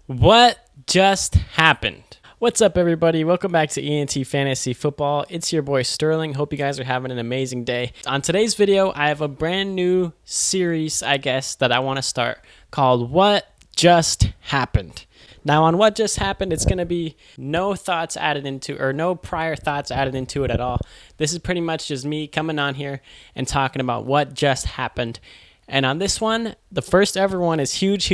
What just happened? What's up, everybody? Welcome back to ENT Fantasy Football. It's your boy Sterling. Hope you guys are having an amazing day. On today's video, I have a brand new series, I guess, that I want to start called What Just Happened. Now, on What Just Happened, it's going to be no thoughts added into, or no prior thoughts added into it at all. This is pretty much just me coming on here and talking about what just happened. And on this one, the first ever one is huge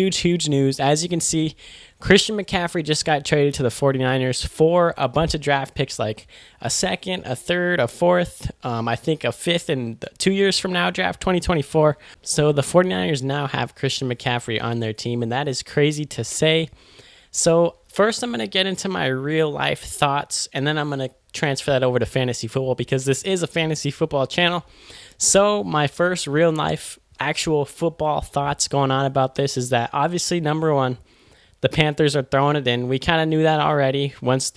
news. As you can see, Christian McCaffrey just got traded to the 49ers for a bunch of draft picks, like a second, a third, a fourth, I think a fifth in 2 years from now, draft 2024. So the 49ers now have Christian McCaffrey on their team, and that is crazy to say. So first, I'm going to get into my real life thoughts, and then I'm going to transfer that over to fantasy football because this is a fantasy football channel. So my first real life actual football thoughts going on about this is that obviously, number one, the Panthers are throwing it in. We kind of knew that already once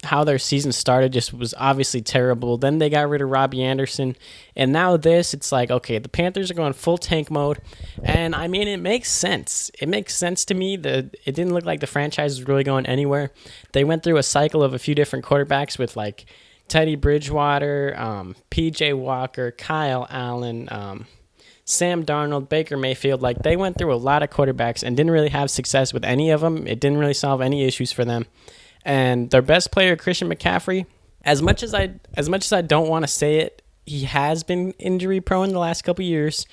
how their season started just was obviously terrible. Then they got rid of Robbie Anderson, and now it's like, okay, the Panthers are going full tank mode, and I mean, it makes sense. It makes sense to me that it didn't look like the franchise was really going anywhere. They went through a cycle of a few different quarterbacks with like Teddy Bridgewater, P.J. Walker, Kyle Allen, Sam Darnold, Baker Mayfield. Like, they went through a lot of quarterbacks and didn't really have success with any of them. It didn't really solve any issues for them. And their best player, Christian McCaffrey, as much as I don't want to say it, he has been injury prone the last couple years.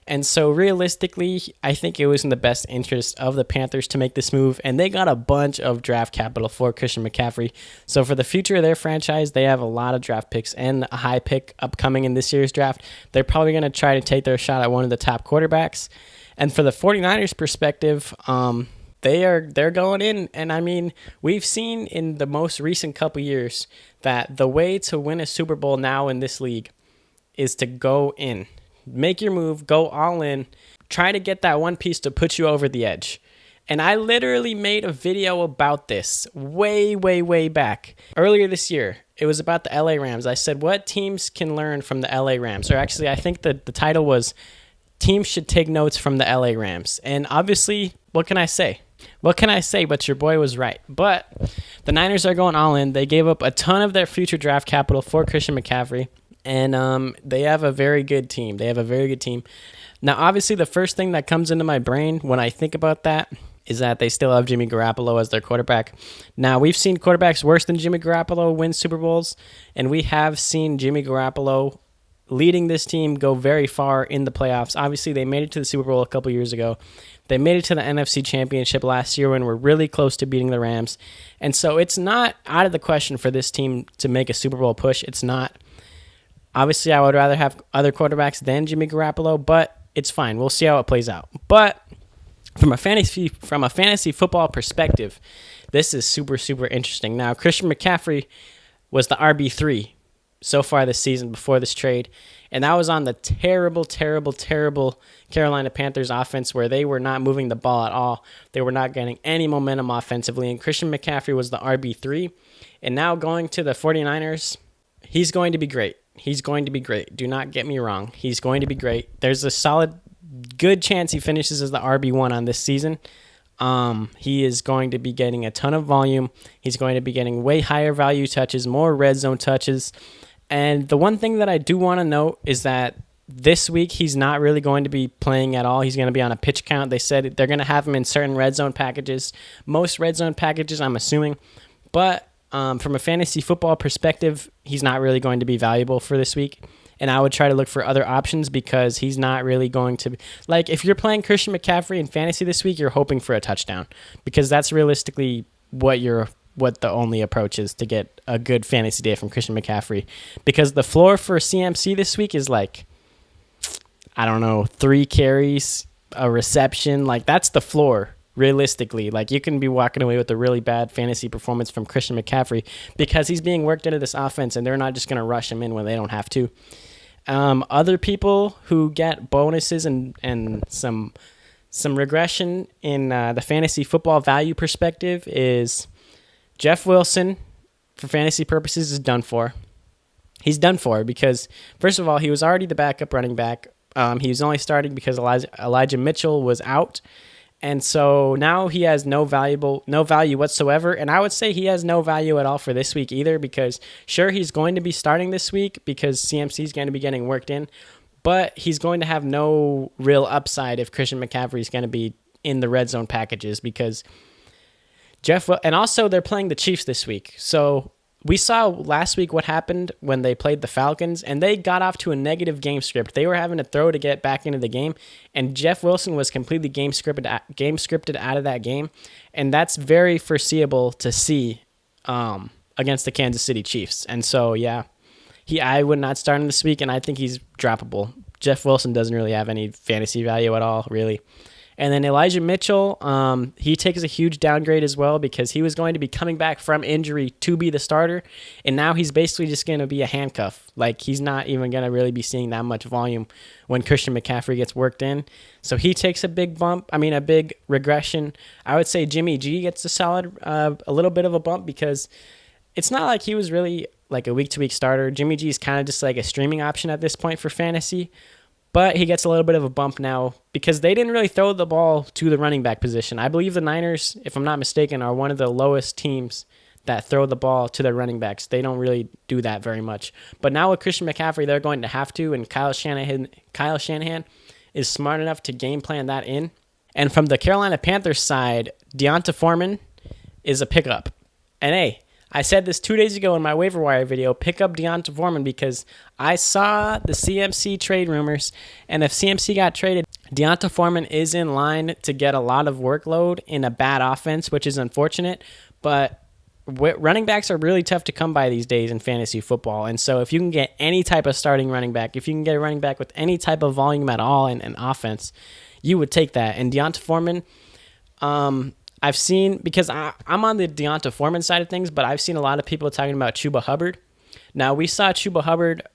And so realistically, I think it was in the best interest of the Panthers to make this move, and they got a bunch of draft capital for Christian McCaffrey. So for the future of their franchise, they have a lot of draft picks and a high pick upcoming in this year's draft. They're probably going to try to take their shot at one of the top quarterbacks. And for the 49ers perspective, they're going in, and I mean, we've seen in the most recent couple years that the way to win a Super Bowl now in this league is to go in. Make your move, go all in, try to get that one piece to put you over the edge. And I literally made a video about this way back. Earlier this year, it was about the LA Rams. I said, what teams can learn from the LA Rams? Or actually, I think the title was, teams should take notes from the LA Rams. And obviously, what can I say? But your boy was right. But the Niners are going all in. They gave up a ton of their future draft capital for Christian McCaffrey. And they have a very good team. Now, obviously, the first thing that comes into my brain when I think about that is that they still have Jimmy Garoppolo as their quarterback. Now, we've seen quarterbacks worse than Jimmy Garoppolo win Super Bowls, and we have seen Jimmy Garoppolo leading this team go very far in the playoffs. Obviously, they made it to the Super Bowl a couple years ago. They made it to the NFC Championship last year when we're really close to beating the Rams. And so it's not out of the question for this team to make a Super Bowl push. It's not. Obviously, I would rather have other quarterbacks than Jimmy Garoppolo, but it's fine. We'll see how it plays out. But from a fantasy football perspective, this is super interesting. Now, Christian McCaffrey was the RB3 so far this season before this trade, and that was on the terrible Carolina Panthers offense where they were not moving the ball at all. They were not getting any momentum offensively, and Christian McCaffrey was the RB3. And now going to the 49ers, he's going to be great. Do not get me wrong. He's going to be great. There's a good chance he finishes as the RB1 on this season. He is going to be getting a ton of volume. He's going to be getting way higher value touches, more red zone touches. And the one thing that I do want to note is that this week he's not really going to be playing at all. He's going to be on a pitch count. They said they're going to have him in certain red zone packages. Most red zone packages, I'm assuming. But from a fantasy football perspective, he's not really going to be valuable for this week. And I would try to look for other options because he's not really going to be, like, if you're playing Christian McCaffrey in fantasy this week, you're hoping for a touchdown because that's realistically what the only approach is to get a good fantasy day from Christian McCaffrey. Because the floor for CMC this week is like, I don't know, 3 carries, a reception. Like, that's the floor. Realistically, like, you can be walking away with a really bad fantasy performance from Christian McCaffrey because he's being worked into this offense and they're not just going to rush him in when they don't have to. Other people who get bonuses and some regression in the fantasy football value perspective is Jeff Wilson, for fantasy purposes, is done for. He's done for because, first of all, he was already the backup running back. He was only starting because Elijah Mitchell was out. And so now he has no value whatsoever. And I would say he has no value at all for this week either, because sure, he's going to be starting this week because CMC is going to be getting worked in, but he's going to have no real upside if Christian McCaffrey is going to be in the red zone packages, because and also they're playing the Chiefs this week. So we saw last week what happened when they played the Falcons, and they got off to a negative game script. They were having to throw to get back into the game, and Jeff Wilson was completely game scripted out of that game, and that's very foreseeable to see against the Kansas City Chiefs. And so, yeah, I would not start him this week, and I think he's droppable. Jeff Wilson doesn't really have any fantasy value at all, really. And then Elijah Mitchell, he takes a huge downgrade as well, because he was going to be coming back from injury to be the starter, and now he's basically just going to be a handcuff. Like, he's not even going to really be seeing that much volume when Christian McCaffrey gets worked in. So he takes a big regression. I would say Jimmy G gets a little bit of a bump, because it's not like he was really like a week-to-week starter. Jimmy G is kind of just like a streaming option at this point for fantasy. But he gets a little bit of a bump now because they didn't really throw the ball to the running back position. I believe the Niners, if I'm not mistaken, are one of the lowest teams that throw the ball to their running backs. They don't really do that very much. But now with Christian McCaffrey, they're going to have to, and Kyle Shanahan is smart enough to game plan that in. And from the Carolina Panthers side, Deonta Foreman is a pickup. And hey, I said this 2 days ago in my waiver wire video, pick up Deonta Foreman, because I saw the CMC trade rumors, and if CMC got traded, Deonta Foreman is in line to get a lot of workload in a bad offense, which is unfortunate, but running backs are really tough to come by these days in fantasy football. And so if you can get any type of starting running back, if you can get a running back with any type of volume at all in offense, you would take that. And Deonta Foreman, I've seen, because I'm on the Deonta Foreman side of things, but I've seen a lot of people talking about Chuba Hubbard. Now, we saw Chuba Hubbard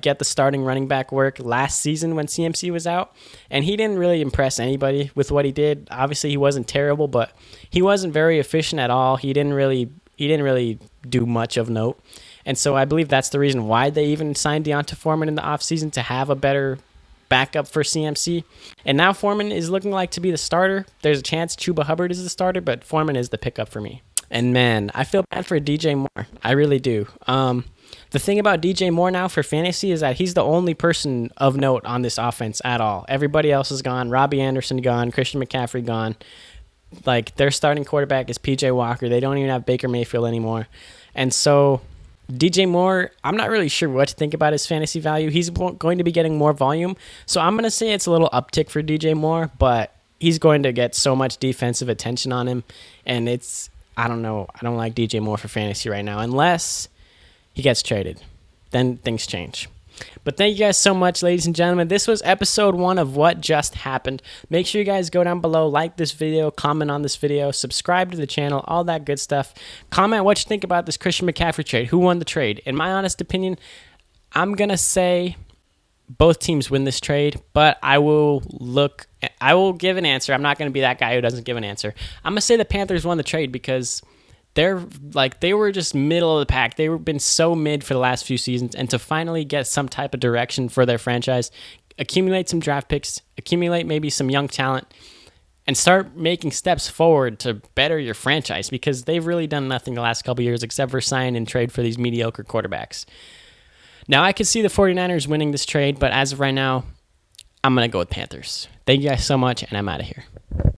get the starting running back work last season when CMC was out, and he didn't really impress anybody with what he did. Obviously, he wasn't terrible, but he wasn't very efficient at all. He didn't really do much of note, and so I believe that's the reason why they even signed Deonta Foreman in the offseason, to have a better backup for CMC. And now Foreman is looking like to be the starter. There's a chance Chuba Hubbard is the starter, but Foreman is the pickup for me. And man, I feel bad for DJ Moore. I really do. The thing about DJ Moore now for fantasy is that he's the only person of note on this offense at all. Everybody else is gone. Robbie Anderson gone. Christian McCaffrey gone. Like, their starting quarterback is PJ Walker. They don't even have Baker Mayfield anymore. And so DJ Moore, I'm not really sure what to think about his fantasy value. He's going to be getting more volume, so I'm going to say it's a little uptick for DJ Moore, but he's going to get so much defensive attention on him, and I don't know. I don't like DJ Moore for fantasy right now, unless he gets traded. Then things change. But thank you guys so much, ladies and gentlemen. This was episode 1 of What Just Happened. Make sure you guys go down below, like this video, comment on this video, subscribe to the channel, all that good stuff. Comment what you think about this Christian McCaffrey trade. Who won the trade? In my honest opinion, I'm going to say both teams win this trade, but I will give an answer. I'm not going to be that guy who doesn't give an answer. I'm going to say the Panthers won the trade, because they were just middle of the pack. They've been so mid for the last few seasons, and to finally get some type of direction for their franchise, accumulate some draft picks, accumulate maybe some young talent, and start making steps forward to better your franchise, because they've really done nothing the last couple years except for sign and trade for these mediocre quarterbacks. Now, I could see the 49ers winning this trade, but as of right now, I'm going to go with Panthers. Thank you guys so much, and I'm out of here.